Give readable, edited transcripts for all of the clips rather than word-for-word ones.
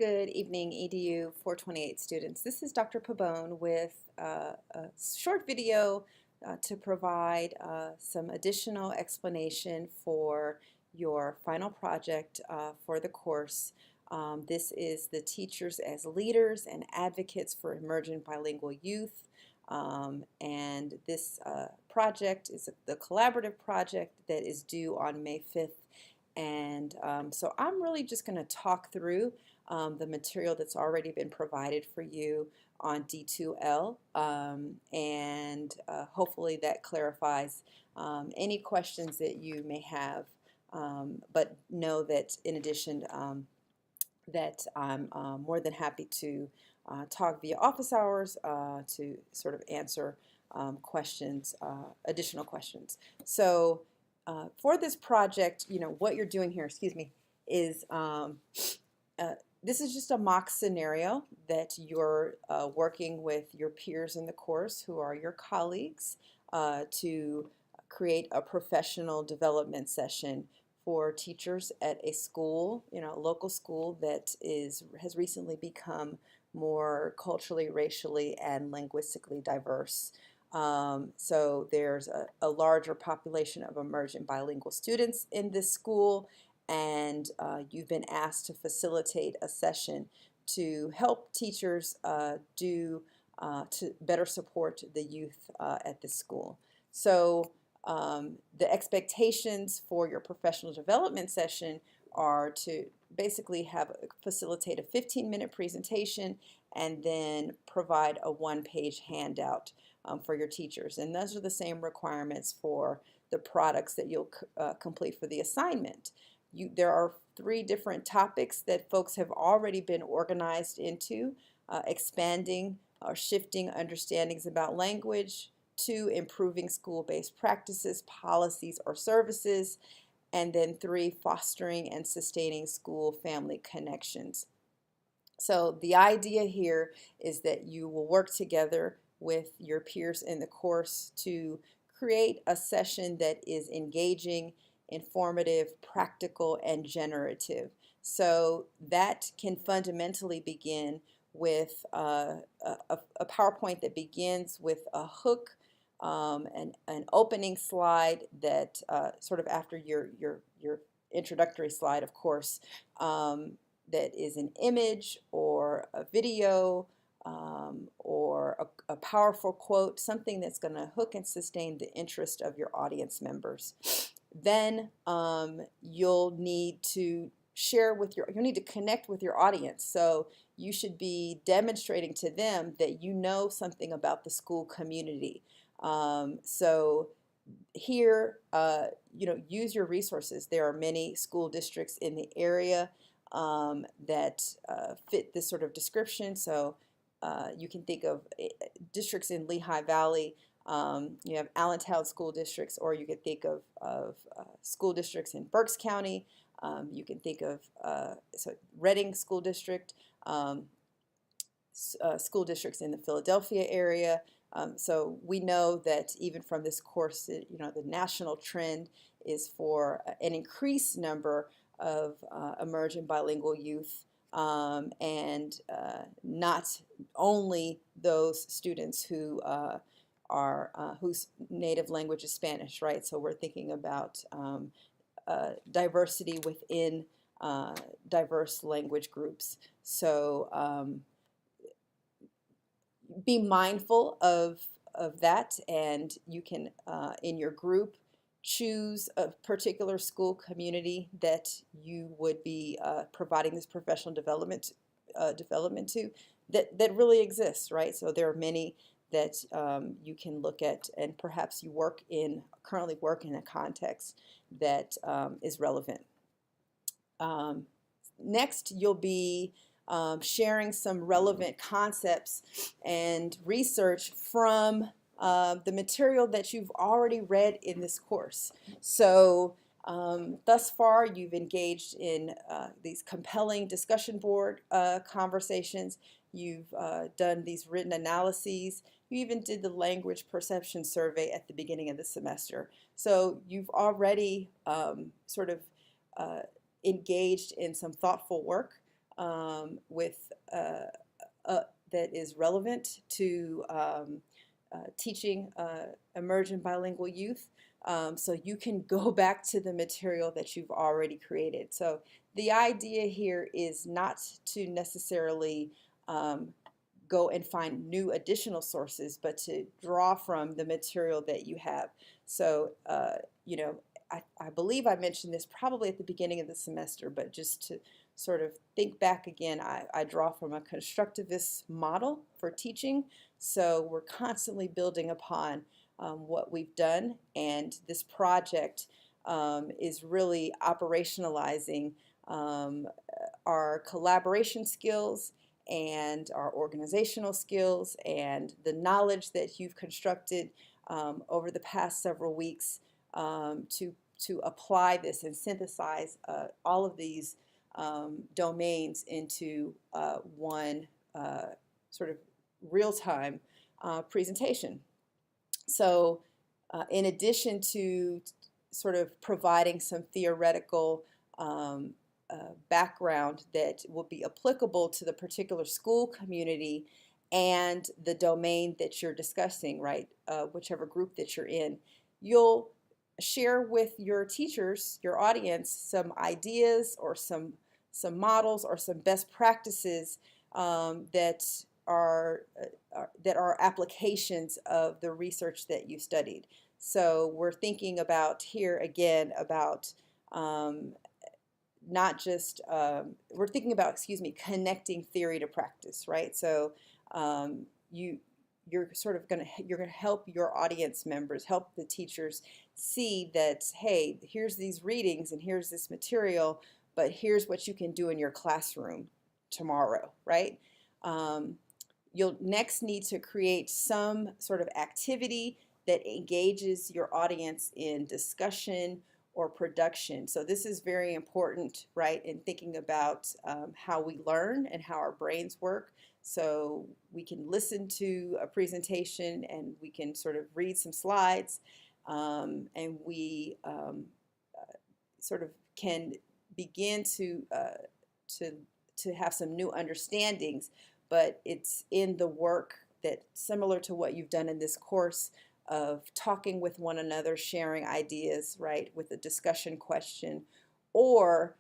Good evening, EDU 428 students. This is Dr. Pabon with a short video to provide some additional explanation for your final project for the course. This is the Teachers as Leaders and Advocates for Emerging Bilingual Youth. And this project is the collaborative project that is due on May 5th. And so I'm really just going to talk through the material that's already been provided for you on D2L, and hopefully that clarifies any questions that you may have. But know that in addition that I'm more than happy to talk via office hours to sort of answer questions, additional questions. So for this project, what you're doing here, is this is just a mock scenario that you're working with your peers in the course who are your colleagues to create a professional development session for teachers at a school, a local school that has recently become more culturally, racially, and linguistically diverse. So there's a larger population of emergent bilingual students in this school, and you've been asked to facilitate a session to help teachers to better support the youth at this school. So the expectations for your professional development session are to basically facilitate a 15-minute presentation and then provide a one-page handout for your teachers. And those are the same requirements for the products that you'll complete for the assignment. There are 3 different topics that folks have already been organized into: expanding or shifting understandings about language, 2, improving school-based practices, policies, or services, and then 3, fostering and sustaining school-family connections. So the idea here is that you will work together with your peers in the course to create a session that is engaging, informative, practical, and generative. So that can fundamentally begin with a PowerPoint that begins with a hook, an opening slide that sort of after your introductory slide, of course, that is an image or a video or a powerful quote, something that's going to hook and sustain the interest of your audience members. Then you'll need to you'll need to connect with your audience. So you should be demonstrating to them that you know something about the school community. So here, use your resources. There are many school districts in the area that fit this sort of description. So you can think of districts in Lehigh Valley. You have Allentown school districts, or you could think of school districts in Berks County. You can think of Reading School District, school districts in the Philadelphia area. So we know that even from this course, the national trend is for an increased number of emerging bilingual youth, and not only those students who whose native language is Spanish, right? So we're thinking about diversity within diverse language groups. So be mindful of that, and you can in your group choose a particular school community that you would be providing this professional development to that really exists, right? So there are many that you can look at, and perhaps you currently work in a context that is relevant. Next, you'll be sharing some relevant concepts and research from the material that you've already read in this course. So thus far, you've engaged in these compelling discussion board conversations. You've done these written analyses. You even did the language perception survey at the beginning of the semester. So you've already sort of engaged in some thoughtful work with that is relevant to teaching emergent bilingual youth. So you can go back to the material that you've already created. So the idea here is not to necessarily go and find new additional sources, but to draw from the material that you have. So, you know, I believe I mentioned this probably at the beginning of the semester, but just to sort of think back again, I draw from a constructivist model for teaching. So we're constantly building upon what we've done, and this project is really operationalizing our collaboration skills and our organizational skills and the knowledge that you've constructed over the past several weeks to apply this and synthesize all of these domains into one sort of real-time presentation. So in addition to sort of providing some theoretical background that will be applicable to the particular school community and the domain that you're discussing, right? Whichever group that you're in, you'll share with your teachers, your audience, some ideas or some models or some best practices that are applications of the research that you studied. So we're thinking about here again about not just we're thinking about, excuse me, connecting theory to practice, right? So you're sort of you're gonna help your audience members, help the teachers see that, hey, here's these readings and here's this material, but here's what you can do in your classroom tomorrow, right? You'll next need to create some sort of activity that engages your audience in discussion or production. So this is very important, right, in thinking about how we learn and how our brains work. So we can listen to a presentation and we can sort of read some slides, and we sort of can begin to have some new understandings, but it's in the work that, similar to what you've done in this course, of talking with one another, sharing ideas, right, with a discussion question, or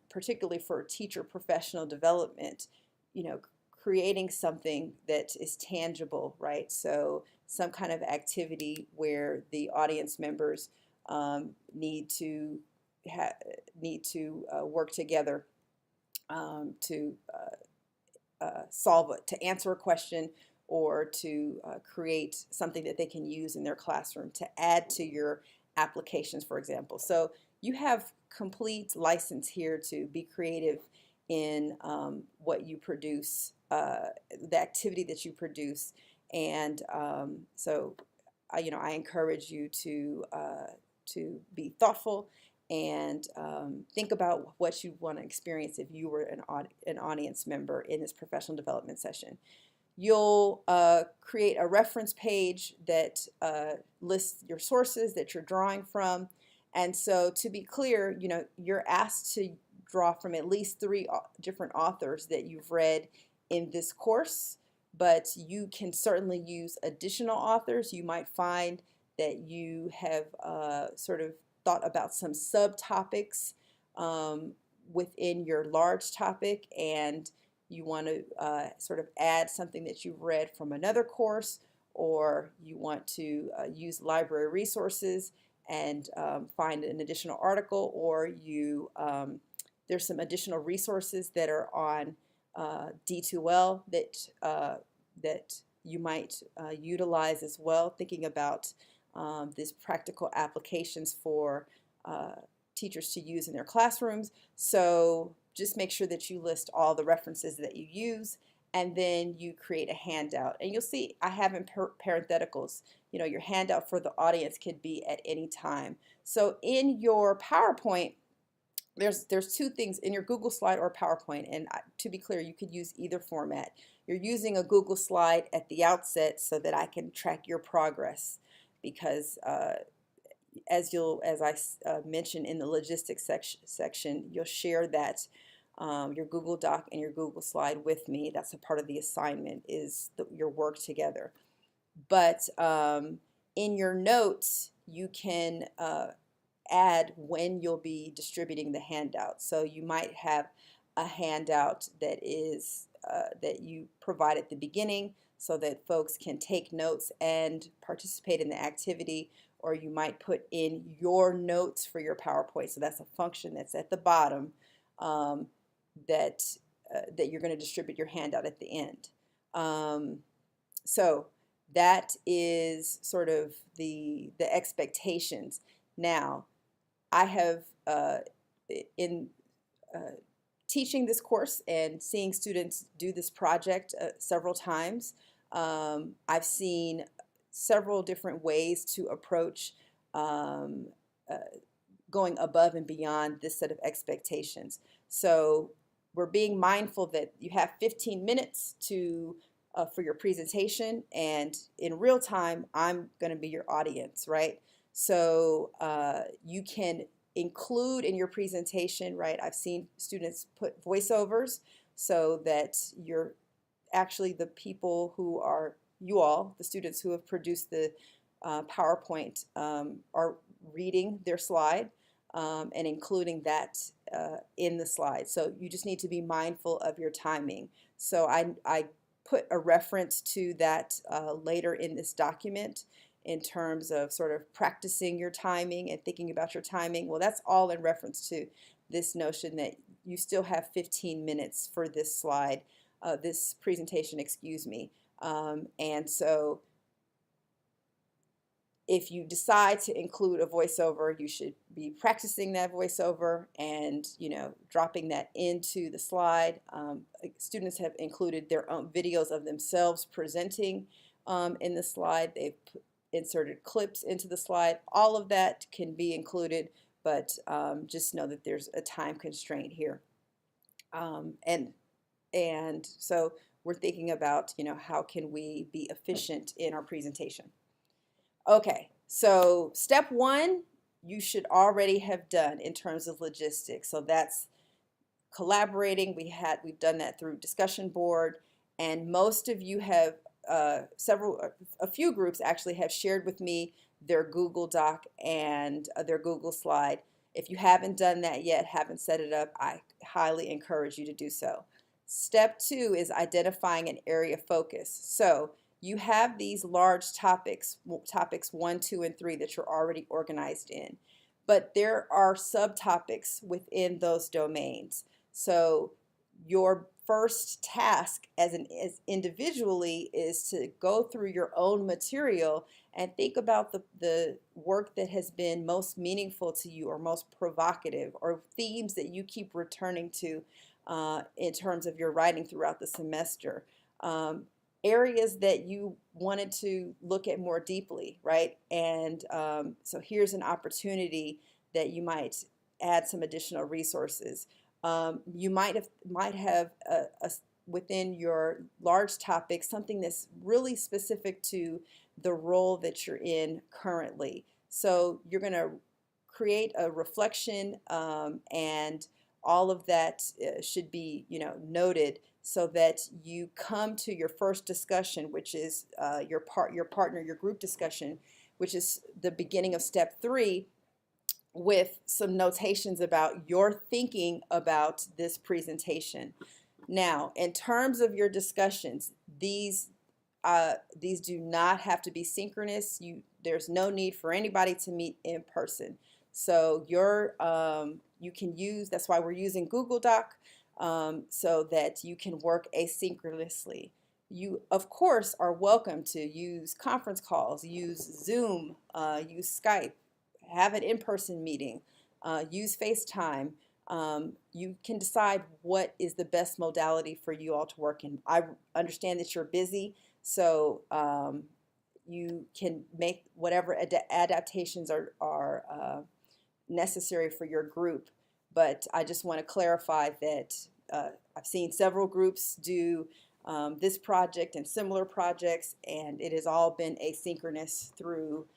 particularly for teacher professional development, you know, creating something that is tangible, right? So some kind of activity where the audience members need to work together to to answer a question, or to create something that they can use in their classroom to add to your applications, for example. So you have complete license here to be creative in what you produce, the activity that you produce, and so I encourage you to be thoughtful and think about what you want to experience if you were an audience member in this professional development session. You'll create a reference page that lists your sources that you're drawing from. And so, to be clear, you're asked to draw from at least 3 different authors that you've read in this course, but you can certainly use additional authors. You might find that you have sort of thought about some subtopics within your large topic, and you want to sort of add something that you've read from another course, or you want to use library resources and find an additional article, or there's some additional resources that are on D2L that you might utilize as well, thinking about these practical applications for teachers to use in their classrooms. So just make sure that you list all the references that you use, and then you create a handout. And you'll see I have in parentheticals, your handout for the audience could be at any time. So in your PowerPoint, there's 2 things in your Google Slide or PowerPoint, and to be clear, you could use either format. You're using a Google Slide at the outset so that I can track your progress, because as I mentioned in the logistics section, you'll share that your Google Doc and your Google Slide with me. That's a part of the assignment, is your work together. But in your notes, you can add when you'll be distributing the handout. So you might have a handout that is that you provide at the beginning so that folks can take notes and participate in the activity, or you might put in your notes for your PowerPoint. So that's a function that's at the bottom that that you're going to distribute your handout at the end. So that is sort of the expectations. Now, I have in teaching this course and seeing students do this project several times, I've seen several different ways to approach going above and beyond this set of expectations. So we're being mindful that you have 15 minutes to for your presentation, and in real time, I'm going to be your audience, right? So you can include in your presentation, right? I've seen students put voiceovers so that you're actually the people who are, you all, the students who have produced the PowerPoint are reading their slide and including that in the slide. So you just need to be mindful of your timing. So I put a reference to that later in this document in terms of sort of practicing your timing and thinking about your timing. Well, that's all in reference to this notion that you still have 15 minutes for this slide, this presentation, excuse me. And so if you decide to include a voiceover, you should be practicing that voiceover and, you know, dropping that into the slide. Students have included their own videos of themselves presenting in the slide. They've inserted clips into the slide. All of that can be included, but just know that there's a time constraint here. And so we're thinking about, you know, how can we be efficient in our presentation. Okay, so step one, you should already have done in terms of logistics. So that's collaborating. We've done that through discussion board, and most of you have a few groups actually have shared with me their Google Doc and their Google Slide. If you haven't done that yet, haven't set it up, I highly encourage you to do so. Step two is identifying an area of focus. So you have these large topics 1, 2, and 3 that you're already organized in, but there are subtopics within those domains. So your first task as individually is to go through your own material and think about the work that has been most meaningful to you or most provocative, or themes that you keep returning to in terms of your writing throughout the semester. Areas that you wanted to look at more deeply, right? And so here's an opportunity that you might add some additional resources. You might have within your large topic something that's really specific to the role that you're in currently. So you're going to create a reflection, and all of that should be, you know, noted, so that you come to your first discussion, which is your group discussion, which is the beginning of step 3, with some notations about your thinking about this presentation. Now, in terms of your discussions, these do not have to be synchronous. There's no need for anybody to meet in person. So you can use, that's why we're using Google Doc, so that you can work asynchronously. You, of course, are welcome to use conference calls, use Zoom, use Skype, have an in-person meeting, use FaceTime. You can decide what is the best modality for you all to work in. I understand that you're busy, so you can make whatever adaptations are necessary for your group. But I just want to clarify that I've seen several groups do this project and similar projects, and it has all been asynchronous through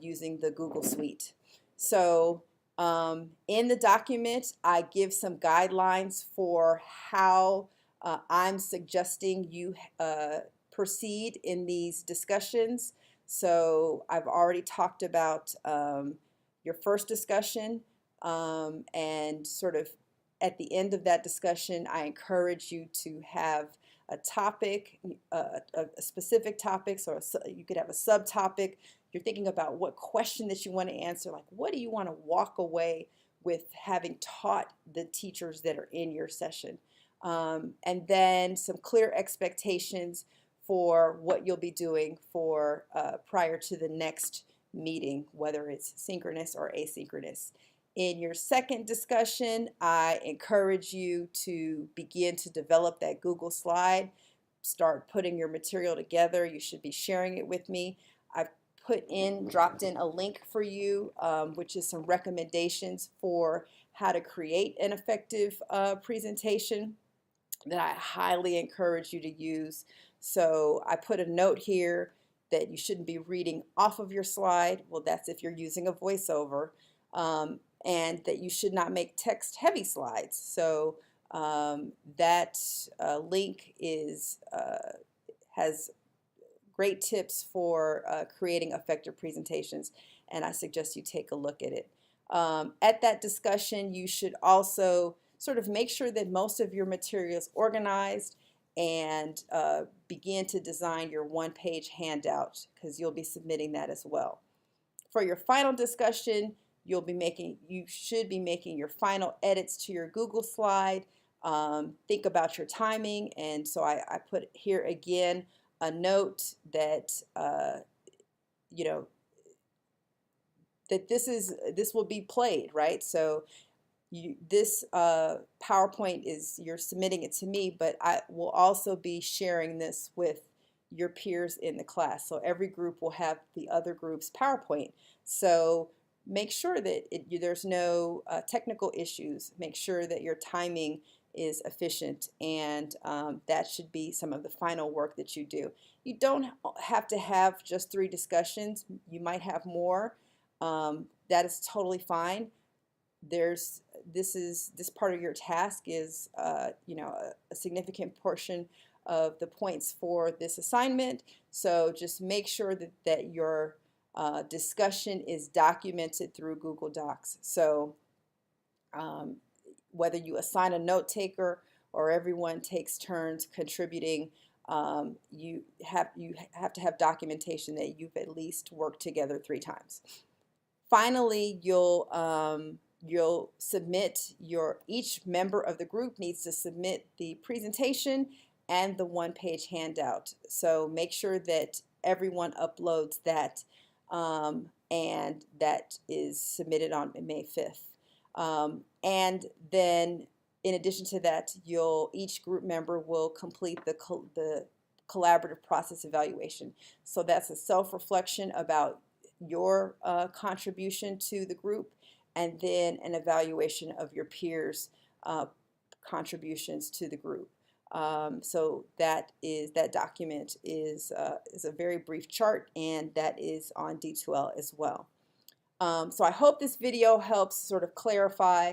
using the Google Suite. So In the document, I give some guidelines for how I'm suggesting you proceed in these discussions. So I've already talked about your first discussion, and sort of at the end of that discussion, I encourage you to have a topic, a specific topic, so you could have a subtopic. You're thinking about what question that you want to answer, like what do you want to walk away with having taught the teachers that are in your session. And then some clear expectations for what you'll be doing for prior to the next meeting, whether it's synchronous or asynchronous. In your second discussion, I encourage you to begin to develop that Google slide. Start putting your material together. You should be sharing it with me. I've dropped in a link for you, which is some recommendations for how to create an effective presentation that I highly encourage you to use. So I put a note here that you shouldn't be reading off of your slide. Well, that's if you're using a voiceover. And that you should not make text heavy slides. So that link has great tips for creating effective presentations, and I suggest you take a look at it. At that discussion, you should also sort of make sure that most of your material is organized, and begin to design your one-page handout, because you'll be submitting that as well. For your final discussion, you should be making your final edits to your Google slide. Think about your timing, and so I put here again a note that you know, that this will be played, right? So this PowerPoint you're submitting it to me, but I will also be sharing this with your peers in the class. So every group will have the other group's PowerPoint. So make sure that there's no technical issues. Make sure that your timing is efficient, and that should be some of the final work that you do. You don't have to have just 3 discussions. You might have more. That is totally fine. This part of your task is you know, a significant portion of the points for this assignment. So just make sure that your discussion is documented through Google Docs. So whether you assign a note taker or everyone takes turns contributing, you have to have documentation that you've at least worked together 3 times. Finally, you'll submit each member of the group needs to submit the presentation and the one-page handout. So make sure that everyone uploads that, and that is submitted on May 5th. And then in addition to that, each group member will complete the collaborative process evaluation. So that's a self-reflection about your contribution to the group, and then an evaluation of your peers' contributions to the group. So that document is a very brief chart, and that is on D2L as well. So I hope this video helps sort of clarify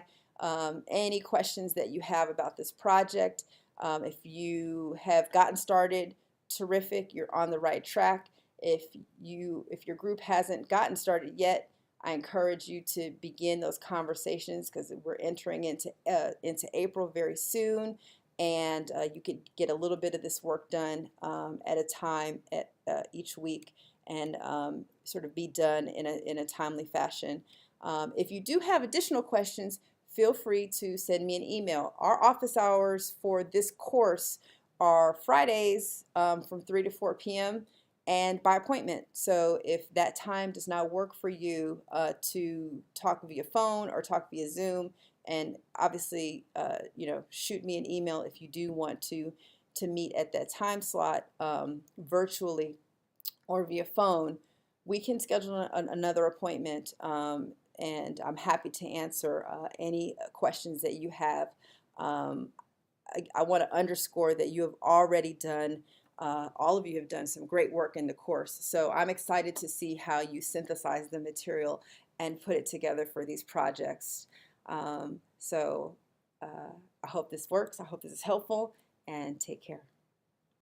any questions that you have about this project. If you have gotten started, terrific, you're on the right track. If your group hasn't gotten started yet, I encourage you to begin those conversations, because we're entering into April very soon, and you could get a little bit of this work done at a time each week, and sort of be done in a timely fashion. If you do have additional questions, feel free to send me an email. Our office hours for this course are Fridays from 3 to 4 p.m. and by appointment. So if that time does not work for you to talk via phone or talk via Zoom, and obviously shoot me an email if you do want to meet at that time slot virtually or via phone, we can schedule another appointment, and I'm happy to answer any questions that you have. I want to underscore that you have already done, all of you have done some great work in the course. So I'm excited to see how you synthesize the material and put it together for these projects. So I hope this works. I hope this is helpful, and take care.